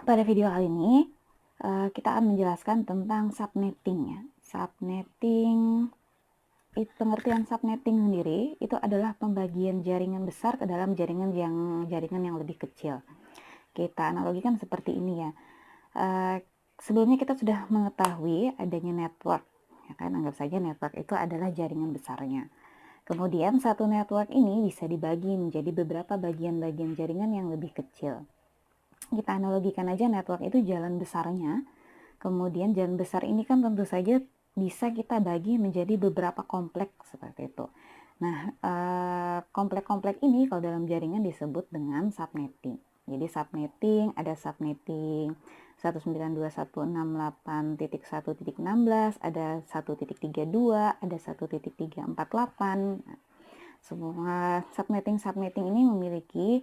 Pada video kali ini, kita akan menjelaskan tentang subnetting ya. Pengertian subnetting sendiri itu adalah pembagian jaringan besar ke dalam jaringan yang lebih kecil. Kita analogikan seperti ini ya. Sebelumnya kita sudah mengetahui adanya network, ya kan? Anggap saja network itu adalah jaringan besarnya. Kemudian satu network ini bisa dibagi menjadi beberapa bagian-bagian jaringan yang lebih kecil. Kita analogikan aja network itu jalan besarnya. Kemudian jalan besar ini kan tentu saja bisa kita bagi menjadi beberapa komplek seperti itu. Nah, komplek-komplek ini kalau dalam jaringan disebut dengan subnetting. Jadi subnetting, ada subnetting 192.168.1.16, ada 1.32, ada 1.348. Nah, semua subnetting ini memiliki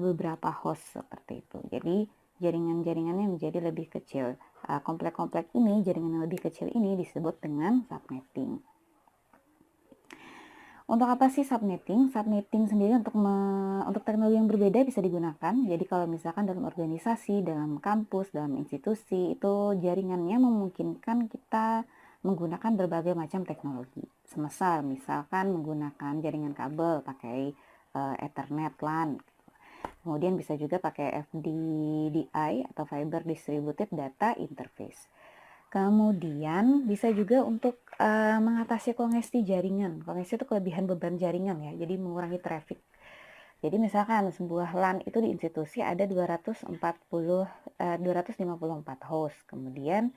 beberapa host seperti itu. Jadi jaringan-jaringannya menjadi lebih kecil. Komplek-komplek ini, jaringan yang lebih kecil ini disebut dengan subnetting. Untuk apa sih subnetting? Subnetting sendiri untuk teknologi yang berbeda bisa digunakan. Jadi kalau misalkan dalam organisasi, dalam kampus, dalam institusi, itu jaringannya memungkinkan kita menggunakan berbagai macam teknologi. Semisal misalkan menggunakan jaringan kabel pakai Ethernet LAN. Kemudian bisa juga pakai FDDI atau Fiber Distributed Data Interface. Kemudian bisa juga untuk mengatasi kongesti jaringan. Kongesti itu kelebihan beban jaringan ya, jadi mengurangi traffic. Jadi misalkan sebuah LAN itu di institusi ada 254 host. Kemudian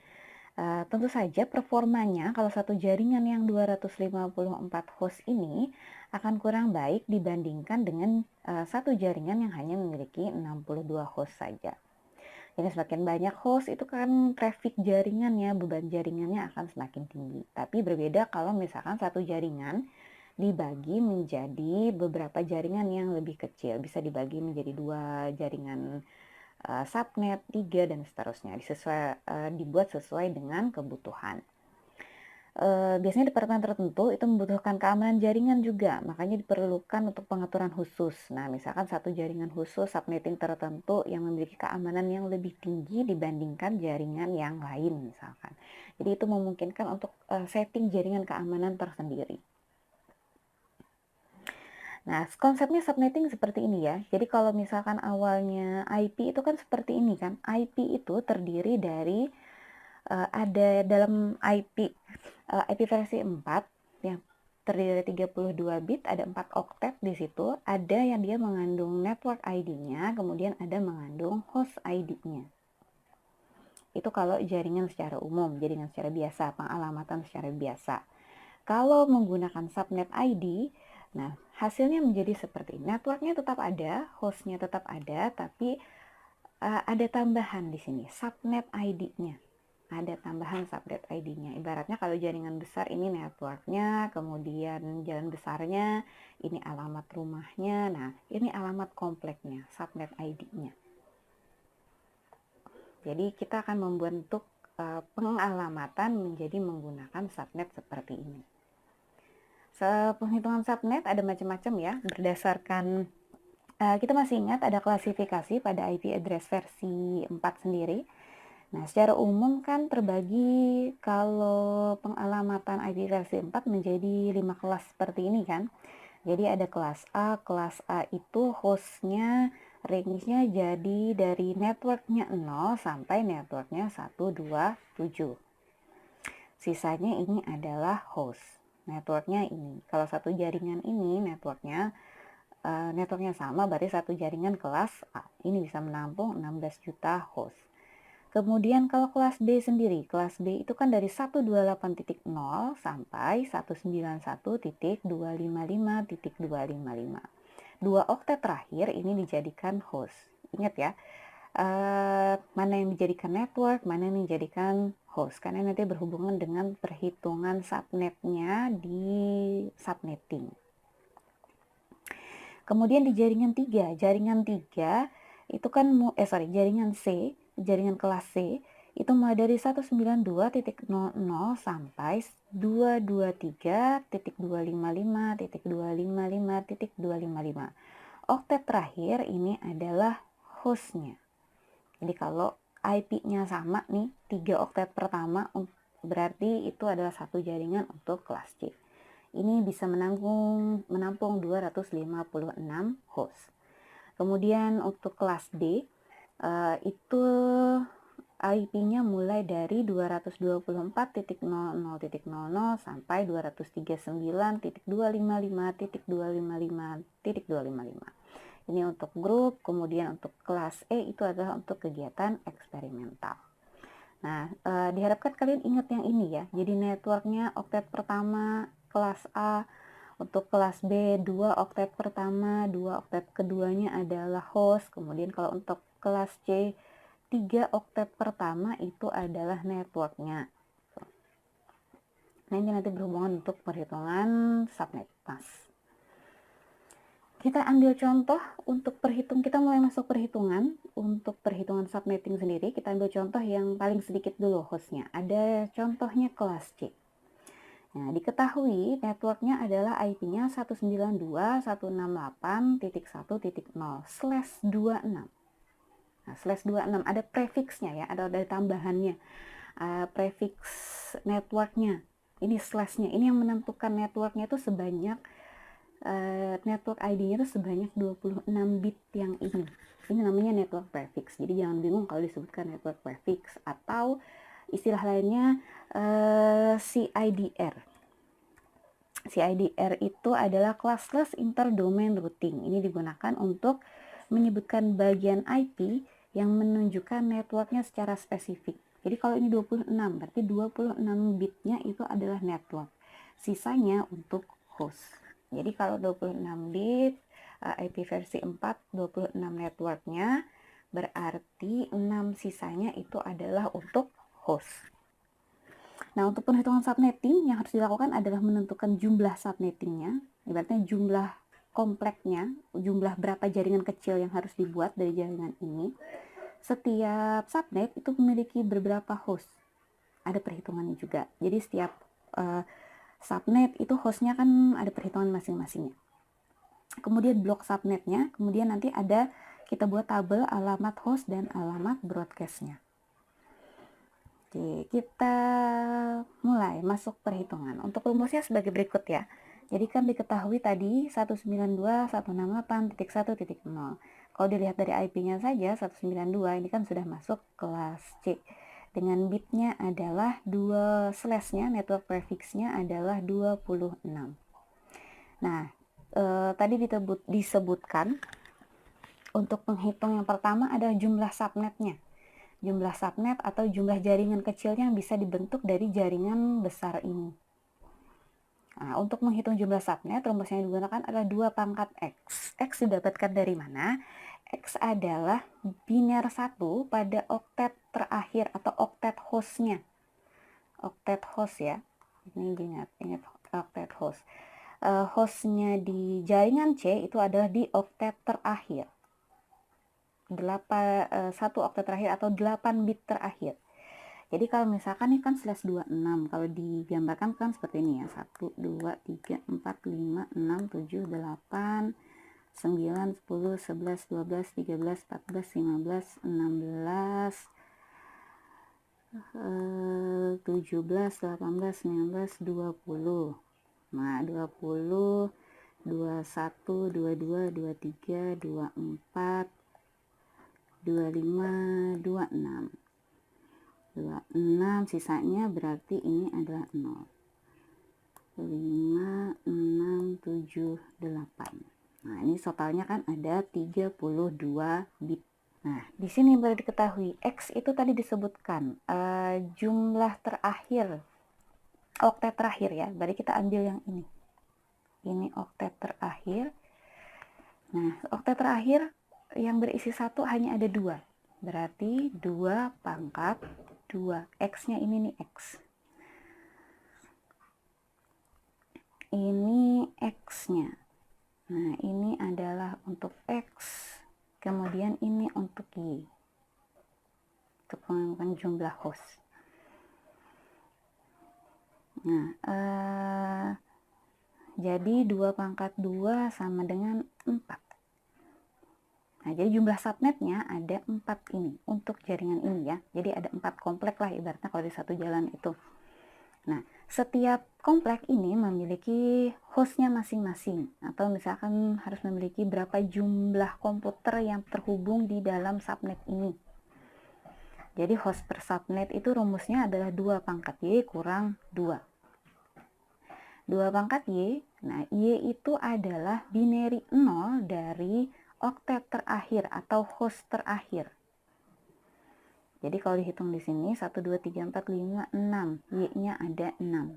tentu saja performanya kalau satu jaringan yang 254 host ini akan kurang baik dibandingkan dengan satu jaringan yang hanya memiliki 62 host saja. Jadi semakin banyak host itu kan traffic jaringannya, beban jaringannya akan semakin tinggi. Tapi berbeda kalau misalkan satu jaringan dibagi menjadi beberapa jaringan yang lebih kecil. Bisa dibagi menjadi 2 jaringan subnet, 3 dan seterusnya. Dibuat sesuai dengan kebutuhan. Biasanya departemen tertentu itu membutuhkan keamanan jaringan juga, makanya diperlukan untuk pengaturan khusus. Nah, misalkan satu jaringan khusus subnetting tertentu yang memiliki keamanan yang lebih tinggi dibandingkan jaringan yang lain misalkan. Jadi itu memungkinkan untuk setting jaringan keamanan tersendiri. Nah, konsepnya subnetting seperti ini ya. Jadi kalau misalkan awalnya IP itu kan seperti ini kan. IP itu terdiri dari ada dalam IP versi 4 yang terdiri dari 32 bit, ada 4 oktet di situ. Ada yang dia mengandung network ID-nya, kemudian ada mengandung host ID-nya. Itu kalau jaringan secara umum, jaringan secara biasa, pengalamatan secara biasa. Kalau menggunakan subnet ID, nah hasilnya menjadi seperti ini. Networknya tetap ada, hostnya tetap ada, tapi ada tambahan di sini, subnet ID-nya. Ada tambahan subnet ID-nya. Ibaratnya kalau jaringan besar ini networknya, kemudian jalan besarnya, ini alamat rumahnya, nah ini alamat kompleknya, subnet ID-nya. Jadi kita akan membentuk pengalamatan menjadi menggunakan subnet seperti ini. Penghitungan subnet ada macam-macam ya, berdasarkan kita masih ingat ada klasifikasi pada IP address versi 4 sendiri. Nah, secara umum kan terbagi kalau pengalamatan IP versi 4 menjadi 5 kelas seperti ini kan. Jadi ada kelas A itu hostnya range-nya jadi dari networknya 0 sampai networknya 127. Sisanya ini adalah host. Networknya ini. Kalau satu jaringan ini networknya sama, berarti satu jaringan kelas A. Ini bisa menampung 16 juta host. Kemudian kalau kelas B sendiri, kelas B itu kan dari 128.0 sampai 191.255.255. 2 oktet terakhir ini dijadikan host. Ingat ya, mana yang dijadikan network, mana yang dijadikan host. Karena nanti berhubungan dengan perhitungan subnetnya di subnetting. Kemudian di jaringan 3 itu kan jaringan C, jaringan kelas C itu mulai dari 192.00 sampai 223.255.255.255. Oktet terakhir ini adalah hostnya. Jadi kalau IP-nya sama nih, 3 oktet pertama, berarti itu adalah satu jaringan untuk kelas C. Ini bisa menampung 256 host. Kemudian untuk kelas D, itu IP-nya mulai dari 224.00.00 sampai 239.255.255.255. Ini untuk grup. Kemudian untuk kelas E itu adalah untuk kegiatan eksperimental. Nah, diharapkan kalian ingat yang ini ya. Jadi networknya oktet pertama kelas A, untuk kelas B 2 oktet pertama, 2 oktet keduanya adalah host. Kemudian kalau untuk kelas C 3 oktet pertama itu adalah networknya. Nah, ini nanti berhubungan untuk perhitungan subnet mask. Kita ambil contoh untuk kita mulai masuk perhitungan. Untuk perhitungan subnetting sendiri, kita ambil contoh yang paling sedikit dulu hostnya. Ada contohnya kelas C. Nah, diketahui networknya adalah IP-nya 192.168.1.0/26. Nah, /26 ada prefixnya ya, ada tambahannya. Prefix networknya. Ini slashnya. Ini yang menentukan networknya itu sebanyak network ID-nya itu sebanyak 26 bit yang ini. Ini namanya network prefix. Jadi jangan bingung kalau disebutkan network prefix, atau istilah lainnya CIDR. CIDR itu adalah classless interdomain routing. Ini digunakan untuk menyebutkan bagian IP yang menunjukkan networknya secara spesifik. Jadi kalau ini 26, berarti 26 bitnya itu adalah network. Sisanya untuk host. Jadi kalau 26 bit IP versi 4, 26 networknya, berarti 6 sisanya itu adalah untuk host. Nah, untuk perhitungan subnetting yang harus dilakukan adalah menentukan jumlah subnettingnya, ibaratnya jumlah kompleknya, jumlah berapa jaringan kecil yang harus dibuat dari jaringan ini. Setiap subnet itu memiliki beberapa host. Ada perhitungannya juga. Jadi setiap subnet itu hostnya kan ada perhitungan masing-masingnya. Kemudian blok subnetnya, kemudian nanti ada kita buat tabel alamat host dan alamat broadcastnya. Oke, kita mulai masuk perhitungan. Untuk rumusnya sebagai berikut ya. Jadi kan diketahui tadi 192.168.1.0. Kalau dilihat dari IP-nya saja 192 ini kan sudah masuk kelas C. Dengan bitnya adalah 2 slashnya, network prefixnya adalah 26. Nah, tadi disebutkan untuk penghitung yang pertama adalah jumlah subnetnya. Jumlah subnet atau jumlah jaringan kecilnya yang bisa dibentuk dari jaringan besar ini. Nah, untuk menghitung jumlah subnet, rumus yang digunakan adalah 2 pangkat X. X didapatkan dari mana? X adalah biner 1 pada oktet terakhir atau oktet hostnya. Oktet host ya. Ini ingat oktet host. Hostnya di jaringan C itu adalah di oktet terakhir. 1 oktet terakhir atau 8 bit terakhir. Jadi kalau misalkan ini kan /26, kalau digambarkan kan seperti ini ya. 1, 2, 3, 4, 5, 6, 7, 8, 9, 10, 11, 12, 13, 14, 15, 16, 17, 18, 19, 20. Nah, 20, 21, 22, 23, 24, 25, 26. 26 sisanya berarti ini adalah 0. 5, 6, 7, 8. Nah, ini totalnya kan ada 32 bit. Nah, di sini baru diketahui X itu tadi disebutkan jumlah terakhir, oktet terakhir ya. Berarti kita ambil yang ini. Ini oktet terakhir. Nah, oktet terakhir yang berisi 1 hanya ada 2. Berarti 2 pangkat 2. X-nya ini nih X. Ini X-nya. Nah, ini adalah untuk X. Kemudian ini untuk Y. Untuk menggunakan jumlah host. Nah, jadi 2 pangkat 2 sama dengan 4. Nah, jadi jumlah subnetnya ada 4 ini untuk jaringan ini ya. Jadi ada 4 komplek lah ibaratnya kalau di satu jalan itu. Nah, setiap komplek ini memiliki hostnya masing-masing, atau misalkan harus memiliki berapa jumlah komputer yang terhubung di dalam subnet ini. Jadi host per subnet itu rumusnya adalah 2 pangkat Y kurang 2. 2 pangkat Y, nah Y itu adalah binary 0 dari oktet terakhir atau host terakhir. Jadi kalau dihitung di sini 1, 2, 3, 4, 5, 6. Y-nya ada 6.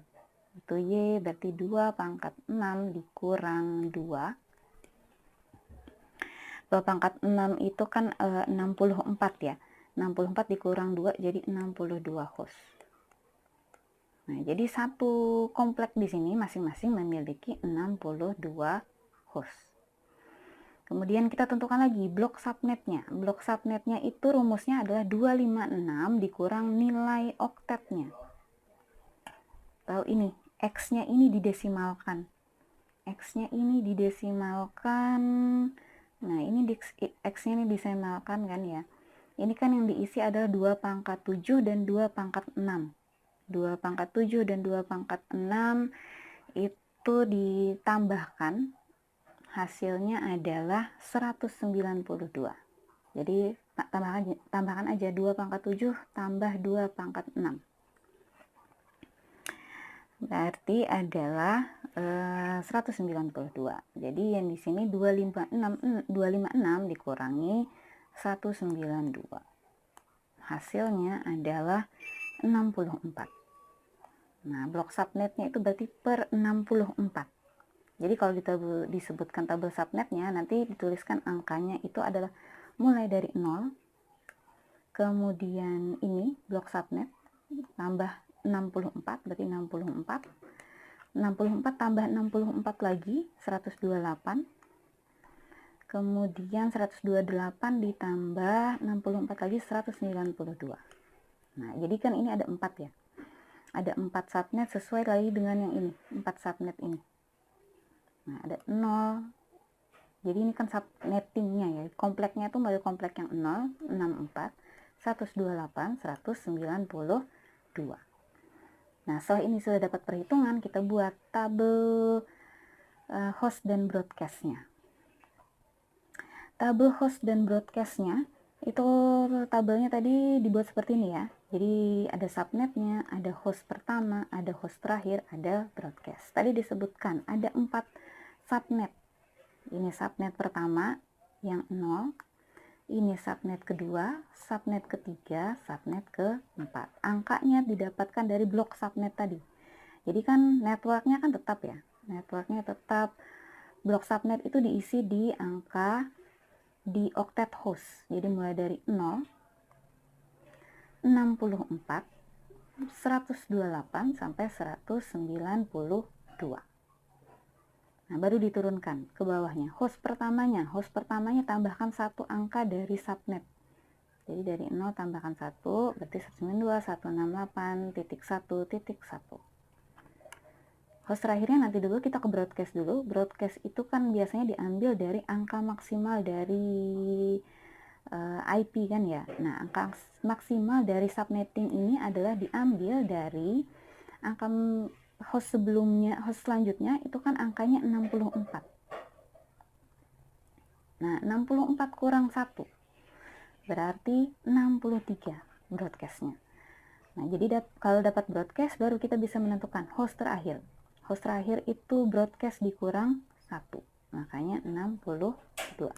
Itu Y berarti 2 pangkat 6 dikurang 2. 2 pangkat 6 itu kan 64 ya. 64 dikurang 2 jadi 62 host. Nah, jadi satu komplek di sini masing-masing memiliki 62 host. Kemudian kita tentukan lagi blok subnetnya. Blok subnetnya itu rumusnya adalah 256 dikurang nilai oktetnya. Lalu ini, X-nya ini didesimalkan. X-nya ini didesimalkan. Nah, ini X-nya ini didesimalkan kan ya. Ini kan yang diisi adalah 2 pangkat 7 dan 2 pangkat 6. 2 pangkat 7 dan 2 pangkat 6 itu ditambahkan. Hasilnya adalah 192. Jadi tambahkan aja 2 pangkat 7 tambah 2 pangkat 6. Berarti adalah 192. Jadi yang di sini 256 dikurangi 192. Hasilnya adalah 64. Nah, blok subnetnya itu berarti per 64. Jadi kalau disebutkan tabel subnetnya, nanti dituliskan angkanya itu adalah mulai dari 0, kemudian ini blok subnet, tambah 64, berarti 64. 64 tambah 64 lagi, 128. Kemudian 128 ditambah 64 lagi, 192. Nah, jadi kan ini ada 4 ya. Ada 4 subnet sesuai lagi dengan yang ini, 4 subnet ini. Nah, ada 0. Jadi ini kan subnettingnya ya. Kompleknya itu model komplek yang 0, 64, 128, 192. Nah, setelah ini sudah dapat perhitungan, kita buat tabel host dan broadcastnya. Tabel host dan broadcastnya itu tabelnya tadi dibuat seperti ini ya. Jadi ada subnetnya, ada host pertama, ada host terakhir, ada broadcast. Tadi disebutkan ada 4 subnet. Ini subnet pertama yang 0, ini subnet kedua, subnet ketiga, subnet keempat. Angkanya didapatkan dari blok subnet tadi. Jadi kan networknya kan tetap ya. Networknya tetap, blok subnet itu diisi di angka di oktet host. Jadi mulai dari 0, 64, 128 sampai 192. Nah, baru diturunkan ke bawahnya. Host pertamanya tambahkan 1 angka dari subnet. Jadi dari 0 tambahkan 1, berarti 192.168.1.1. Host terakhirnya nanti dulu kita ke broadcast dulu. Broadcast itu kan biasanya diambil dari angka maksimal dari IP kan ya. Nah, angka maksimal dari subnetting ini adalah diambil dari angka host selanjutnya itu kan angkanya 64. Nah, 64 kurang 1 berarti 63 broadcastnya. Nah, jadi kalau dapat broadcast baru kita bisa menentukan host terakhir. Host terakhir itu broadcast dikurang 1, makanya 62.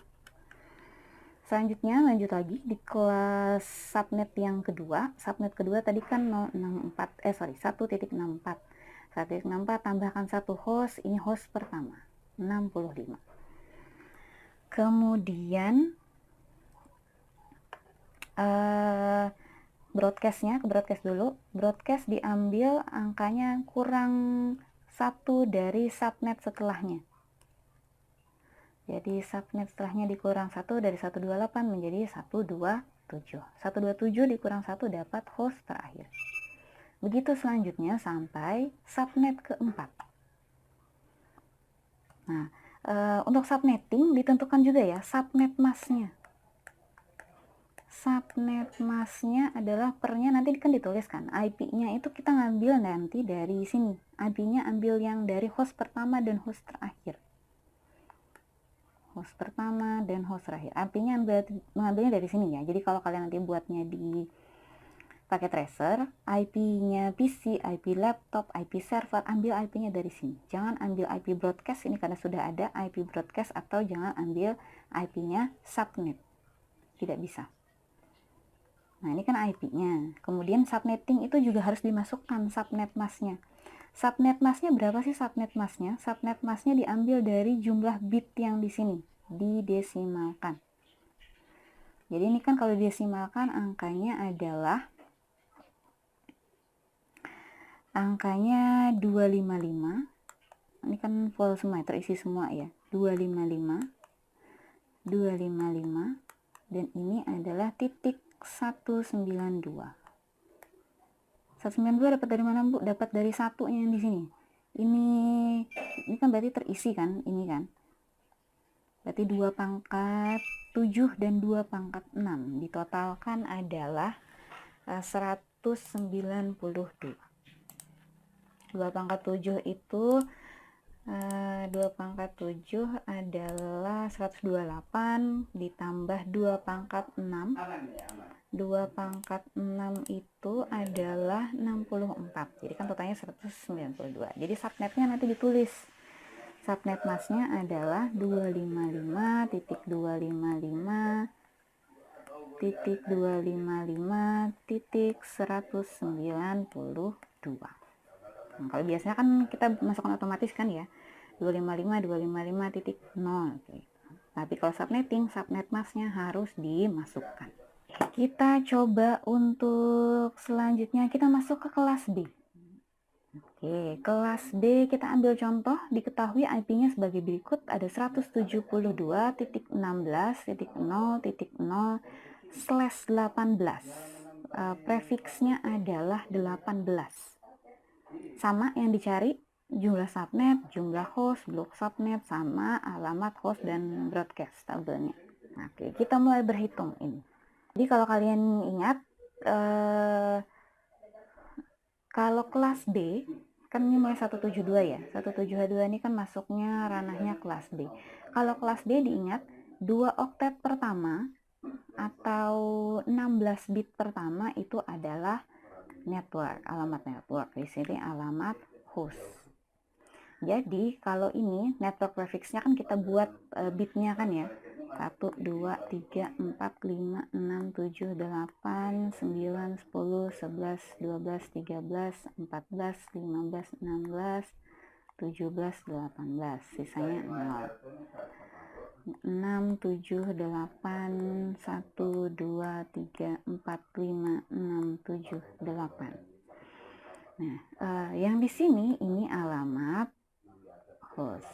Selanjutnya lanjut lagi di kelas subnet yang kedua. Subnet kedua tadi kan 1.64. 1.64 tambahkan 1 host, ini host pertama 65. Kemudian broadcastnya, ke broadcast dulu. Broadcast diambil angkanya kurang 1 dari subnet setelahnya. Jadi subnet setelahnya dikurang 1 dari 128 menjadi 127. 127 dikurang 1 dapat host terakhir. Begitu selanjutnya sampai subnet keempat. Nah, untuk subnetting ditentukan juga ya subnet masknya. subnet masknya adalah pernya nanti kan dituliskan. IP-nya itu kita ngambil nanti dari sini. IP-nya ambil yang dari host pertama dan host terakhir. Host pertama dan host terakhir. IP-nya mengambilnya dari sini ya. Jadi kalau kalian nanti buatnya di pakai tracer, IP-nya PC, IP laptop, IP server, ambil IP-nya dari sini. Jangan ambil IP broadcast ini karena sudah ada IP broadcast, atau jangan ambil IP-nya subnet. Tidak bisa. Nah, ini kan IP-nya. Kemudian subnetting itu juga harus dimasukkan subnet masknya. Subnet masknya berapa sih subnet masknya? Subnet masknya diambil dari jumlah bit yang di sini, didesimalkan. Jadi ini kan kalau didesimalkan angkanya adalah 255. Ini kan full semua, terisi semua ya. 255, dan ini adalah titik 192. 192 dapat dari mana, Bu? Dapat dari satunya yang di sini. Ini kan berarti terisi kan, ini kan. Berarti 2 pangkat 7 dan 2 pangkat 6 ditotalkan adalah 192. 2 pangkat 7 itu 2 pangkat 7 adalah 128 ditambah 2 pangkat 6. 2 pangkat 6 itu adalah 64. Jadi kan totalnya 192. Jadi subnetnya nanti ditulis. Subnet masknya adalah 255.255.255.192. Nah, kalau biasanya kan kita masukkan otomatis kan ya, 255.255.0 gitu. Tapi kalau subnetting, subnet masknya harus dimasukkan. Kita coba untuk selanjutnya, kita masuk ke kelas B. Oke, kelas B kita ambil contoh, diketahui IP-nya sebagai berikut, ada 172.16.0.0/18. Prefiksnya adalah 18. Sama yang dicari jumlah subnet, jumlah host, blok subnet, sama alamat host dan broadcast tabelnya. Oke, kita mulai berhitung ini. Jadi kalau kalian ingat, kalau kelas B kan ini mulai 172 ya. 172 ini kan masuknya ranahnya kelas B. Kalau kelas B diingat 2 oktet pertama atau 16 bit pertama itu adalah network, alamat network. Di sini alamat host. Jadi kalau ini network prefixnya kan kita buat bitnya kan ya. 1, 2, 3, 4, 5, 6, 7, 8, 9, 10, 11, 12, 13, 14, 15, 16, 17, 18. Sisanya 0. 6, 7, 8, 1, 2, 3, 4, 5, 6, 7, 8. Nah, yang di sini ini alamat host.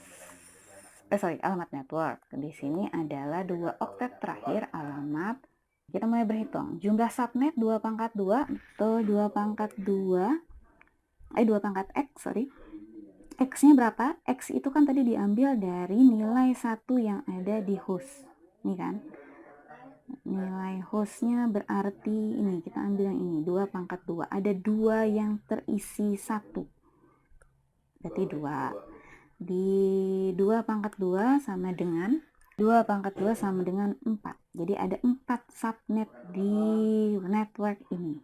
Alamat network. Di sini adalah 2 oktet terakhir alamat. Kita mulai berhitung. Jumlah subnet 2 pangkat 2 atau 2 pangkat 2 pangkat X, X-nya berapa? X itu kan tadi diambil dari nilai 1 yang ada di host. Ini kan. Nilai hostnya berarti ini, kita ambil yang ini, 2 pangkat 2. Ada 2 yang terisi 1. Berarti 2. Di 2 pangkat 2 sama dengan 2 pangkat 2 sama dengan 4. Jadi ada 4 subnet di network ini.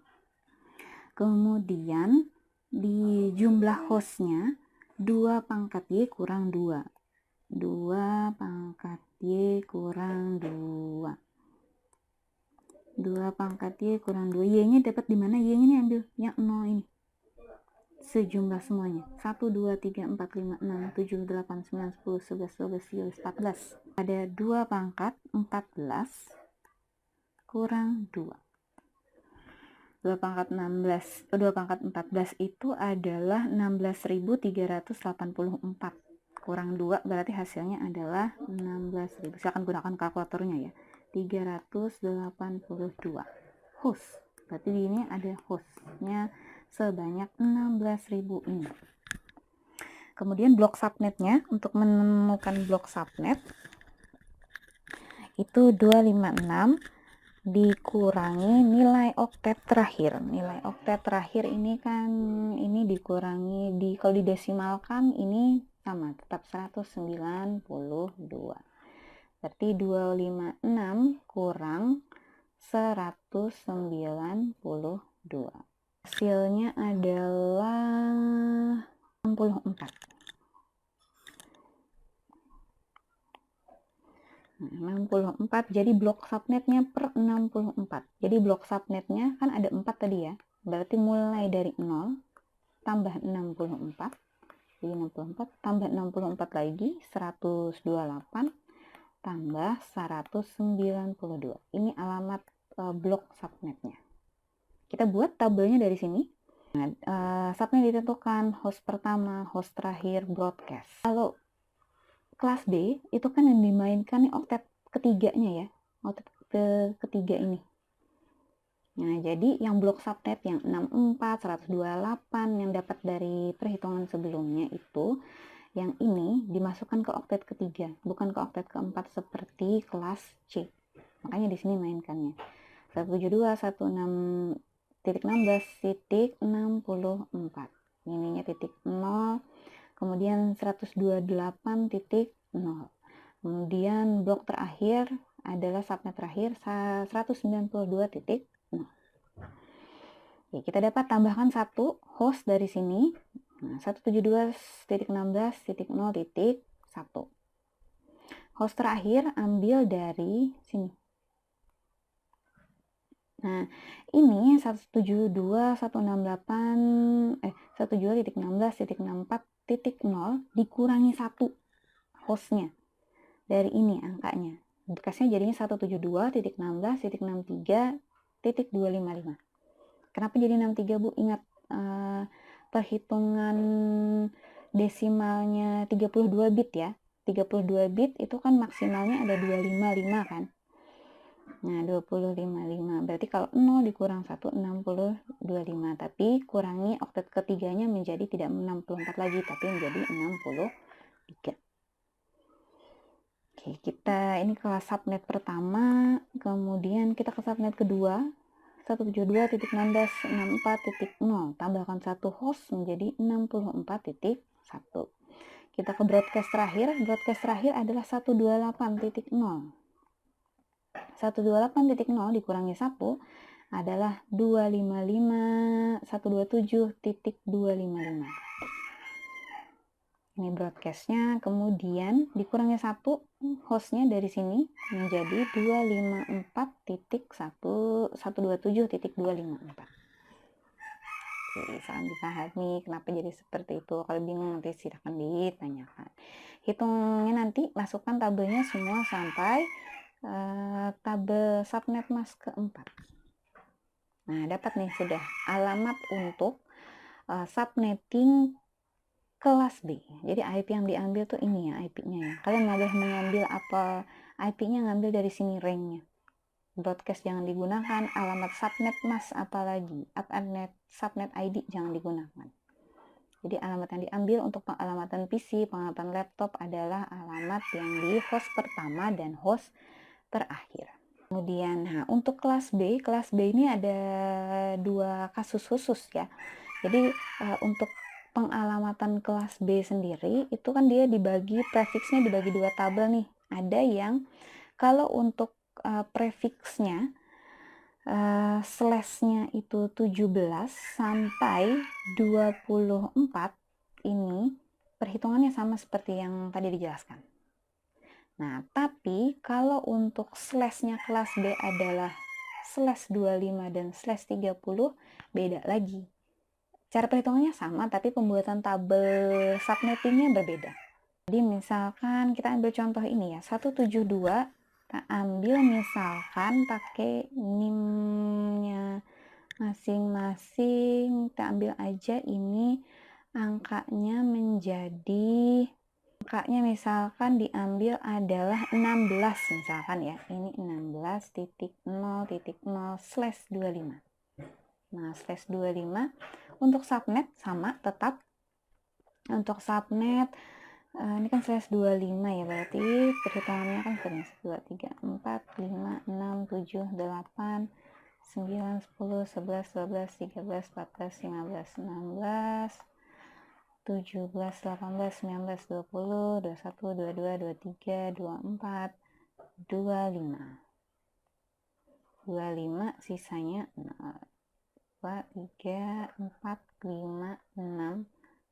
Kemudian di jumlah hostnya 2 pangkat Y kurang 2. 2 pangkat Y kurang 2. 2 pangkat Y kurang 2. Y-nya dapat di mana? Y-nya ini ambil yang 0 ini. Sejumlah semuanya 1, 2, 3, 4, 5, 6, 7, 8, 9, 10, 11, 12, 13, 14. Ada 2 pangkat 14 kurang 2. 2 pangkat 16, 2 pangkat 14 itu adalah 16.384 kurang 2, berarti hasilnya adalah 16.000. Silakan gunakan kalkulatornya ya. 382 host. Berarti di ini ada hostnya sebanyak 16.000 ini. Kemudian blok subnetnya, untuk menemukan blok subnet itu 256 dikurangi nilai oktet terakhir. Nilai oktet terakhir ini kan ini dikurangi kalau didesimalkan ini sama tetap 192. Berarti 256 kurang 192. Hasilnya adalah 64. Nah, 64, jadi blok subnetnya per 64. Jadi blok subnetnya kan ada 4 tadi ya. Berarti mulai dari 0 tambah 64. Jadi 64 tambah 64 lagi 128 tambah 192. Ini alamat blok subnetnya. Kita buat tabelnya dari sini. Nah, subnet ditentukan host pertama, host terakhir, broadcast. Kalau kelas B itu kan yang dimainkan nih oktet ketiganya ya, oktet ketiga ini. Nah, jadi yang blok subnet yang 64, 128 yang dapat dari perhitungan sebelumnya itu, yang ini dimasukkan ke oktet ketiga, bukan ke oktet keempat seperti kelas C. Makanya di sini mainkannya 172.16.64. Ininya titik 0. Kemudian 128.0. Kemudian blok terakhir adalah subnet terakhir 192.0. Ya, kita dapat tambahkan satu host dari sini. Nah, 172.16.0.1. Host terakhir ambil dari sini. Nah, ini 172.16.64.0 dikurangi 1 hostnya. Dari ini angkanya. Dikasihnya jadinya 172.16.63.255. Kenapa jadi 63, Bu? Ingat perhitungan desimalnya 32 bit ya. 32 bit itu kan maksimalnya ada 255 kan. Nah, 255. Berarti kalau 0 dikurang 1, 625. Tapi kurangi oktet ketiganya menjadi tidak 64 lagi, tapi menjadi 63. Oke, kita ini kelas subnet pertama. Kemudian kita ke subnet kedua. 172.16.64.0. Tambahkan satu host menjadi 64.1. Kita ke broadcast terakhir. Broadcast terakhir adalah 128.0. 128.0 dikurangi 1 adalah 127.255. Ini broadcastnya, kemudian dikurangi 1 hostnya dari sini menjadi 254.127.254. Oke, salam dipahami kenapa jadi seperti itu. Kalau bingung nanti silahkan ditanyakan. Hitungnya nanti masukkan tabelnya semua sampai tabel subnet mas keempat. Nah, dapat nih sudah alamat untuk subnetting kelas B. Jadi IP yang diambil tuh ini ya, IP-nya ya. Kalian boleh mengambil apa IP-nya, ngambil dari sini ranknya. Broadcast jangan digunakan, alamat subnet mas apalagi, subnet ID jangan digunakan. Jadi alamat yang diambil untuk pengalamatan PC, pengalamatan laptop adalah alamat yang di host pertama dan host terakhir. Kemudian, nah, untuk kelas B ini ada 2 kasus khusus ya. Jadi untuk pengalamatan kelas B sendiri itu kan dia dibagi, prefixnya dibagi 2 tabel nih. Ada yang kalau untuk prefixnya slashnya itu 17 sampai 24, ini perhitungannya sama seperti yang tadi dijelaskan. Nah, tapi kalau untuk slashnya kelas B adalah slash 25 dan slash 30, beda lagi. Cara perhitungannya sama, tapi pembuatan tabel subnettingnya berbeda. Jadi misalkan kita ambil contoh ini ya, 172, kita ambil misalkan pakai NIM-nya masing-masing, kita ambil aja ini angkanya menjadi, angkanya misalkan diambil adalah 16 misalkan ya, ini 16.0.0/25. Nah, slash 25 untuk subnet sama tetap. Untuk subnet Ini kan slash 25 ya, berarti perhitungannya kan seperti 1, 2, 3, 4, 5, 6, 7, 8, 9, 10, 11, 12, 13, 14, 15, 16, 17, 18, 19, 20, 21, 22, 23, 24, 25. 25 sisanya 2, 3, 4, 5, 6,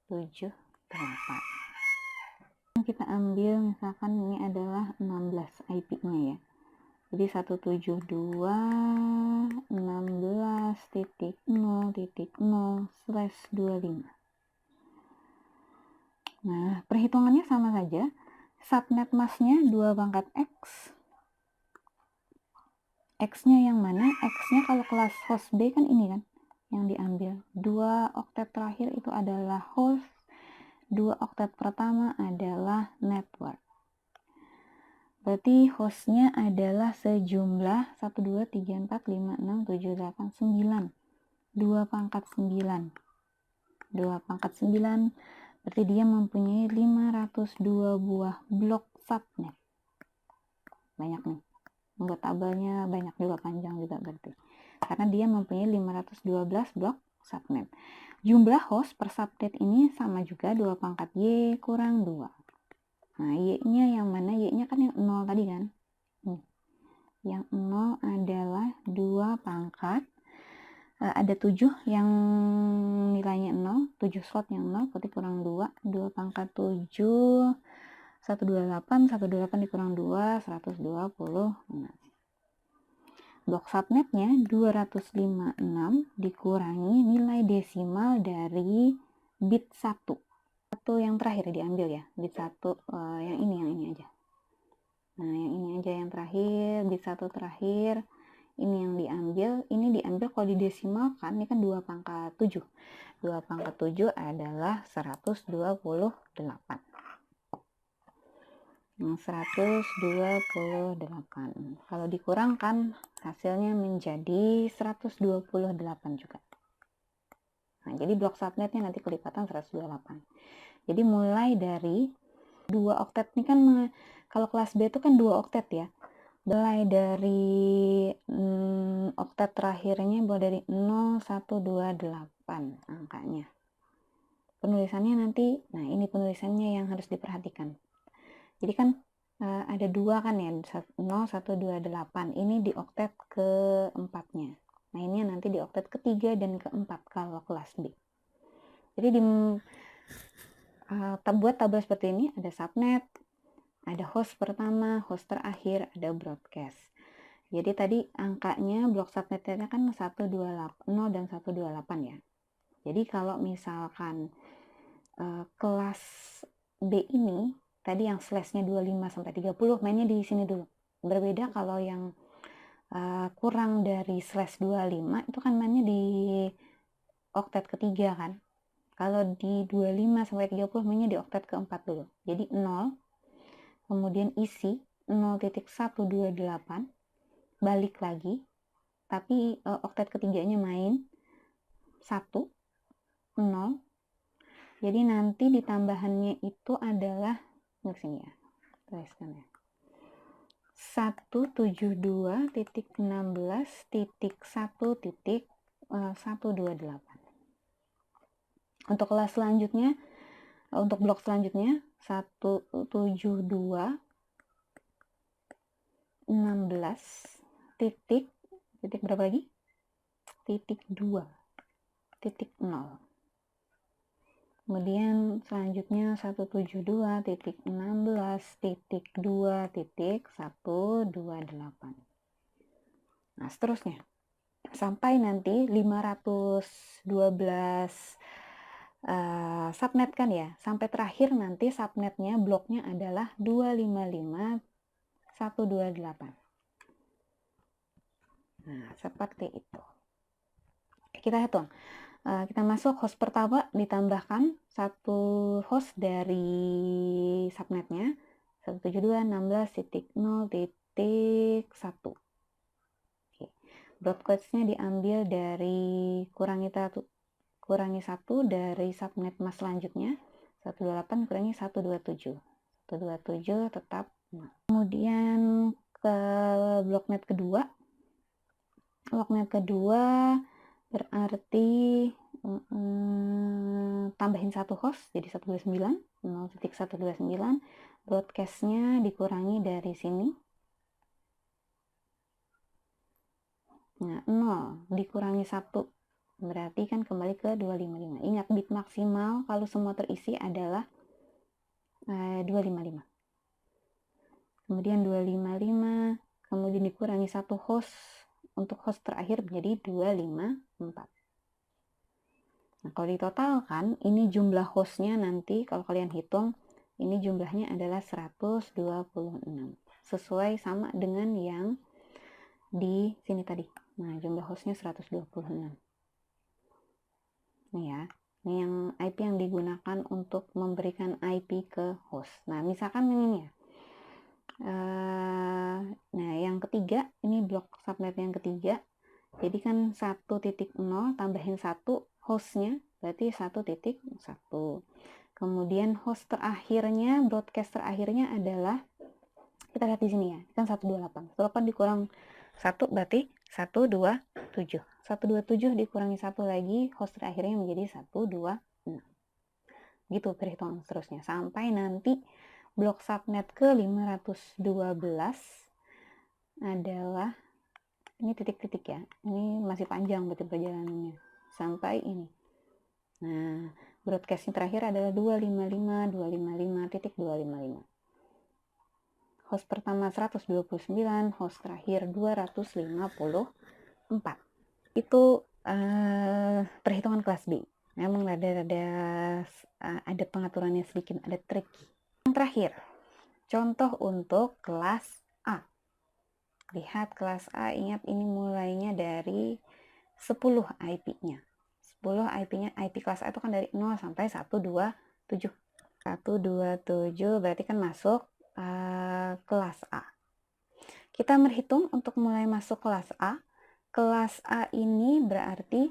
7, 8. Kita ambil misalkan ini adalah 16 IP-nya ya. Jadi 172.16.0.0/25. Nah, perhitungannya sama saja. Subnet masknya 2 pangkat X. X-nya yang mana? X-nya kalau kelas host B kan ini kan yang diambil. 2 oktet terakhir itu adalah host, 2 oktet pertama adalah network. Berarti hostnya adalah sejumlah 1, 2, 3, 4, 5, 6, 7, 8, 9. 2 pangkat 9. 2 pangkat 9 berarti dia mempunyai 502 buah blok subnet. Banyak nih. Membuat tabelnya banyak juga, panjang juga berarti. Karena dia mempunyai 512 blok subnet. Jumlah host per subnet ini sama juga 2 pangkat Y kurang 2. Nah, Y-nya yang mana? Y-nya kan yang 0 tadi kan? Yang 0 adalah 2 pangkat. Ada 7 yang nilainya 0. 7 slot yang 0, berarti kurang 2. 2 pangkat 7, 128. 128 dikurang 2, 120. Nah, blok subnetnya 256 dikurangi nilai desimal dari bit 1. Satu yang terakhir diambil ya, bit 1 yang ini aja. Nah, yang ini aja yang terakhir, bit 1 terakhir. Ini yang diambil kalau didesimalkan, ini kan 2 pangkat 7. 2 pangkat 7 adalah 128. Nah, 128. Kalau dikurangkan, hasilnya menjadi 128 juga. Nah, jadi blok subnetnya nanti kelipatan 128. Jadi mulai dari 2 oktet ini kan, kalau kelas B itu kan 2 oktet ya. Mulai dari oktet terakhirnya mulai dari 0128 angkanya. Penulisannya nanti, nah ini penulisannya yang harus diperhatikan. Jadi kan ada 2 kan ya, 0128. Ini di oktet keempatnya. Nah, ini nanti di oktet ketiga dan keempat kalau kelas B. Jadi buat tabel seperti ini, ada subnet, ada host pertama, host terakhir, ada broadcast. Jadi tadi angkanya blok subnetnya kan 128, 0 dan 128 ya. Jadi kalau misalkan kelas B ini tadi yang slashnya 25 sampai 30 mainnya di sini dulu. Berbeda kalau yang kurang dari slash 25 itu kan mainnya di oktet ketiga kan. Kalau di 25 sampai 30 mainnya di oktet keempat dulu. Jadi 0, kemudian isi 0.128, balik lagi, tapi oktet ketiganya main 1, 0. Jadi nanti di tambahannya itu adalah sini ya, tuliskan ya, 172.16.1.128. Untuk kelas selanjutnya, untuk blok selanjutnya 172.16 titik berapa lagi? Titik 2 titik 0. Kemudian selanjutnya 172.16.2.128. Nah, seterusnya sampai nanti 512 subnet kan ya. Sampai terakhir nanti subnetnya bloknya adalah 255.128. Nah, seperti itu. Kita hitung. Kita masuk host pertama, ditambahkan satu host dari subnetnya 172.16.0.1. Broadcast-nya diambil dari kurangi 1 dari subnet mask selanjutnya 128 kurangi 127. 127 tetap 0. Kemudian ke bloknet kedua. Bloknet kedua berarti tambahin satu host jadi 129, 0.129. Broadcastnya dikurangi dari sini. Nah, 0 dikurangi 1 berarti kan kembali ke 255. Ingat, bit maksimal kalau semua terisi adalah 255. Kemudian 255, kemudian dikurangi satu host, untuk host terakhir menjadi 254. Nah, kalau ditotalkan, ini jumlah hostnya nanti kalau kalian hitung, ini jumlahnya adalah 126. Sesuai sama dengan yang di sini tadi. Nah, jumlah hostnya 126. Nih ya, ini yang IP yang digunakan untuk memberikan IP ke host. Nah, misalkan ini ya. Nah, yang ketiga, ini blok subnet yang ketiga. Jadi kan 1.0 tambahin 1 hostnya, berarti 1.1. Kemudian host terakhirnya, broadcast terakhirnya adalah, kita lihat di sini ya, kan 128. 128 dikurang 1 berarti 127. 127 dikurangi 1 lagi, host terakhirnya menjadi 126. Gitu perhitungan seterusnya sampai nanti blok subnet ke 512 adalah ini titik-titik ya. Ini masih panjang berarti perjalanannya sampai ini. Nah, broadcastnya terakhir adalah 255, 255.255. Host pertama 129, host terakhir 254. Itu perhitungan kelas B. Memang ada pengaturannya sedikit, ada trik. Yang terakhir, contoh untuk kelas A. Lihat kelas A, ingat ini mulainya dari 10 IP-nya. 10 IP-nya, IP kelas A itu kan dari 0 sampai 127. 127 berarti kan masuk kelas A. Kita berhitung untuk mulai masuk kelas A. Kelas A ini berarti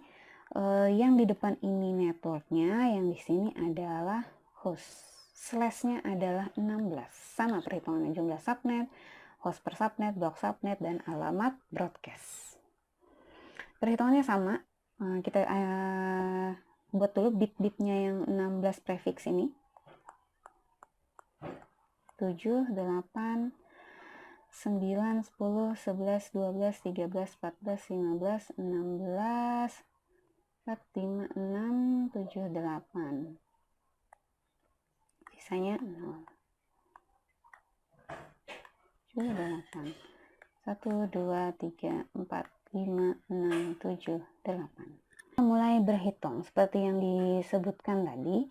yang di depan ini networknya, yang di sini adalah host. Slash-nya adalah 16. Sama perhitungannya, jumlah subnet, host per subnet, blok subnet, dan alamat broadcast. Perhitungannya sama. Kita buat dulu bit-bitnya yang 16 prefix ini. 7, 8, 9, 10, 11, 12, 13, 14, 15, 16, 4, 5, 6, 7, 8. Sisanya 0. 7, 8. 1, 2, 3, 4, 5, 6, 7, 8. Mulai berhitung seperti yang disebutkan tadi.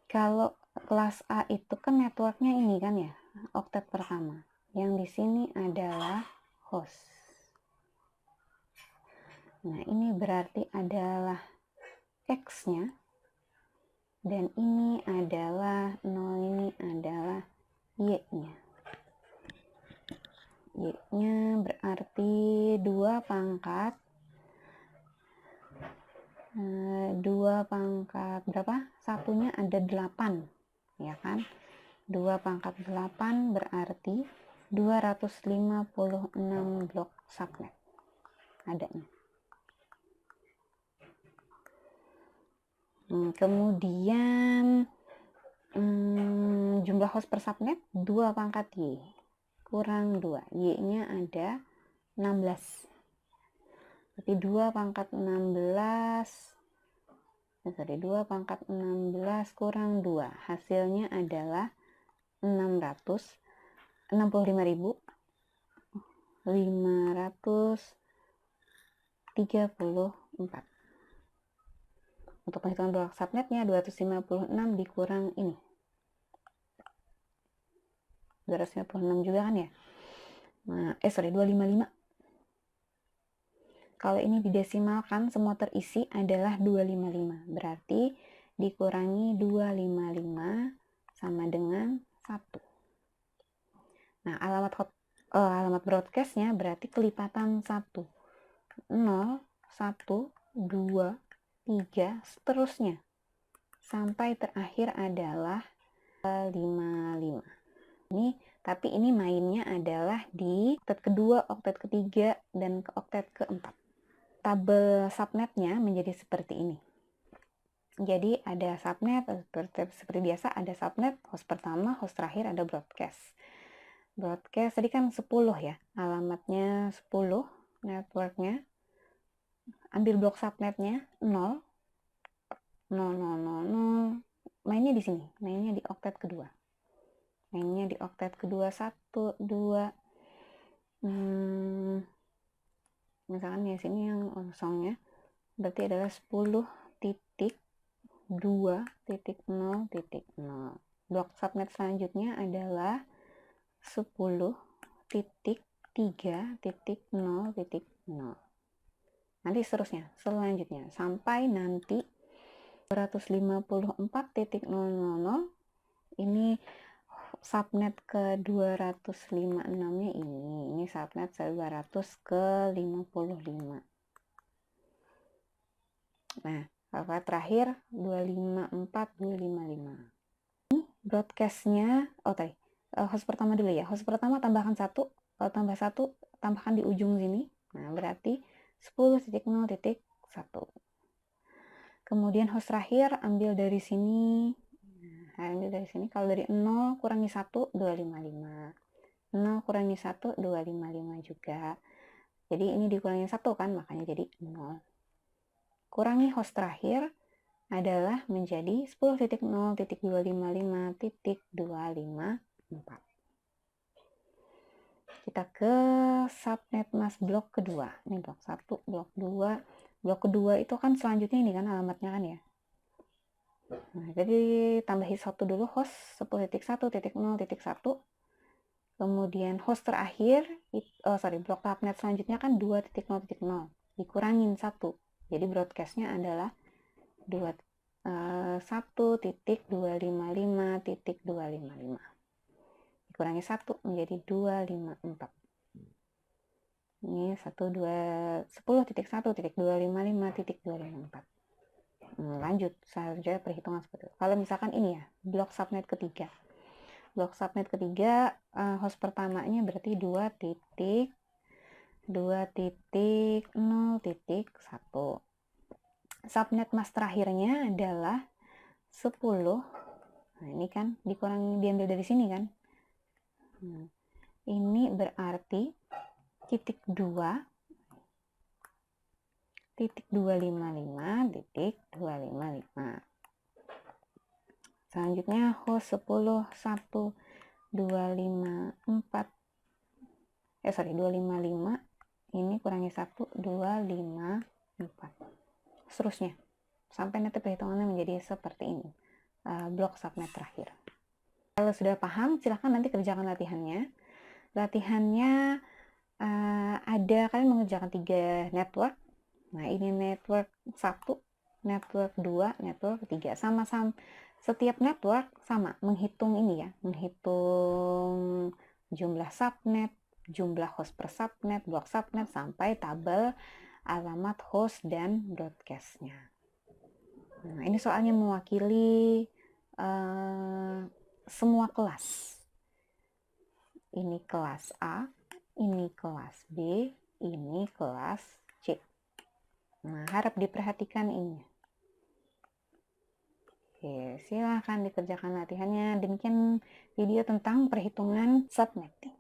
Kalau kelas A itu kan networknya ini kan ya, oktet pertama. Yang di sini adalah host. Nah, ini berarti adalah X-nya. Dan ini adalah 0, ini adalah Y-nya. Y-nya berarti 2 pangkat 2 pangkat berapa? Satunya ada 8, ya kan? 2 pangkat 8 berarti 256 blok subnet adanya. Kemudian jumlah host per subnet 2 pangkat Y kurang 2. Y-nya ada 16. Berarti 2 pangkat 16 2 pangkat 16 kurang 2. Hasilnya adalah 665.534. Untuk penghitungan blok subnetnya 256 dikurang ini. 256 juga kan ya? Nah, 255. Kalau ini didesimalkan semua terisi adalah 255. Berarti dikurangi 255 sama dengan 1. Nah, alamat broadcastnya berarti kelipatan 1. 0, 1, 2, 3, seterusnya. sampai terakhir adalah 55. Ini tapi ini mainnya adalah di oktet kedua, oktet ketiga, dan ke oktet keempat. Tabel subnetnya menjadi seperti ini. Jadi ada subnet, seperti biasa ada subnet, host pertama, host terakhir, ada broadcast. Broadcast tadi kan 10 ya, alamatnya 10, networknya. Ambil blok subnetnya 0, 0, 0, 0, 0. Mainnya di sini, mainnya di oktet kedua. Mainnya di oktet kedua 1, 2. Misalkan ya sini yang kosongnya berarti adalah 10.2.0.0. Blok subnet selanjutnya adalah 10.3.0.0. Nanti selanjutnya sampai nanti 254.000. Ini subnet ke 256-nya ini subnet 200 ke 55. Nah, kalau terakhir 254.255. Ini broadcastnya, host pertama dulu ya. Host pertama tambahkan 1, kalau tambah 1 tambahkan di ujung sini. Nah, berarti 10.0.1. Kemudian host terakhir ambil dari sini. Ambil dari sini, kalau dari 0 kurangi 1, 255. 0 kurangi 1, 255 juga. Jadi ini dikurangi 1 kan, makanya jadi 0. Kurangi host terakhir adalah menjadi 10.0.255.254. Kita ke subnet mask blok kedua. Ini blok 1, blok 2. Blok kedua itu kan selanjutnya ini kan alamatnya kan ya. Nah, jadi tambahin 1 dulu, host 10.1.0.1. Kemudian host terakhir, blok subnet selanjutnya kan 2.0.0. Dikurangin 1. Jadi broadcastnya adalah 1.255.255. Dikurangi 1 menjadi 254. Ini 10.1.255.254. Lanjut, selanjutnya perhitungan seperti itu. Kalau misalkan ini ya, blok subnet ketiga. Blok subnet ketiga, host pertamanya berarti 2.0.1. Subnet mask terakhirnya adalah 10. Nah, ini kan diambil dari sini kan. Ini berarti titik 2.255.255. Selanjutnya host 255. Ini kurangi 1, 254. Seterusnya sampai nanti perhitungannya menjadi seperti ini. Blok subnet terakhir. Kalau sudah paham, silahkan nanti kerjakan latihannya. Latihannya ada kalian mengerjakan 3 network. Nah, ini network 1, network 2, network 3. Sama-sama setiap network sama menghitung ini ya, menghitung jumlah subnet, jumlah host per subnet, blok subnet sampai tabel alamat host dan broadcastnya. Nah, ini soalnya mewakili semua kelas. Ini kelas A, ini kelas B, ini kelas C. Nah, harap diperhatikan ini. Oke, silahkan dikerjakan latihannya. Demikian video tentang perhitungan subnetting.